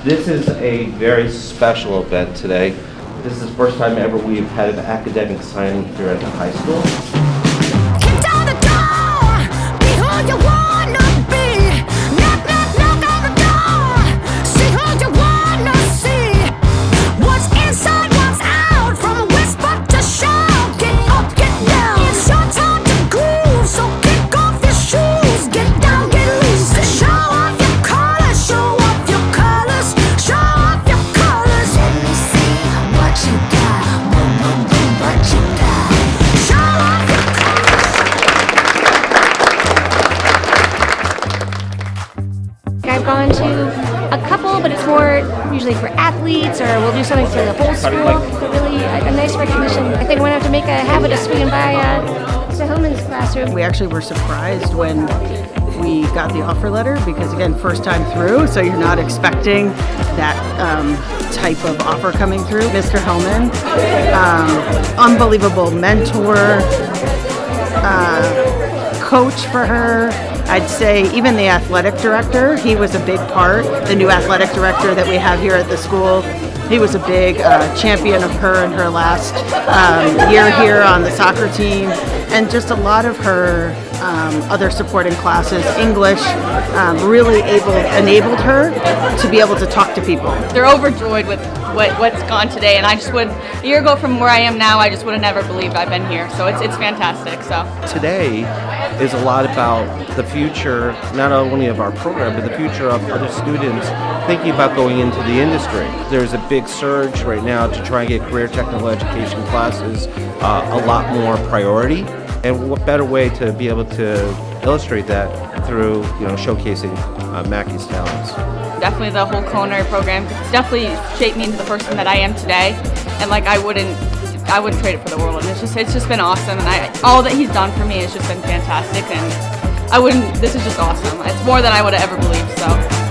This is a very special event today. This is the first time ever we've had an academic signing here at the high school. Kick down the door, be who you wanna be. Knock, knock, knock on the door, see who you wanna see. What's inside, what's out, from a whisper to shout. Get up, get down, it's your time to groove, so kick off your shoes. Get down, get loose, show off your colors, show off your colors, show off your colors. Let me see what you got, boom, boom, boom, what you got. Show off your I've gone to a couple, but it's more usually for athletes, or we'll do something for the whole school. But really, a nice recognition. I think I'm going to have to make a habit of swinging by Hillman's classroom. We actually were surprised when we got the offer letter because, again, first time through, so you're not expecting that type of offer coming through. Mr. Hellman, unbelievable mentor, coach for her. I'd say even the athletic director, he was a big part. The new athletic director that we have here at the school, he was a big champion of her in her last year here on the soccer team, and just a lot of her other supporting classes, English, really enabled her to be able to talk to people. They're overjoyed with what's gone today, and I just would, a year ago from where I am now, I just would have never believed I've been here, so it's fantastic. So Today is a lot about the future, not only of our program, but the future of other students thinking about going into the industry. There's a big surge right now to try and get career technical education classes a lot more priority, and what better way to be able to illustrate that through showcasing Mackey's talents. definitely the whole culinary program, it's definitely shaped me into the person that I am today, and like I wouldn't trade it for the world. And it's just been awesome, and all that he's done for me has just been fantastic, and this is just awesome. It's more than I would have ever believed, so.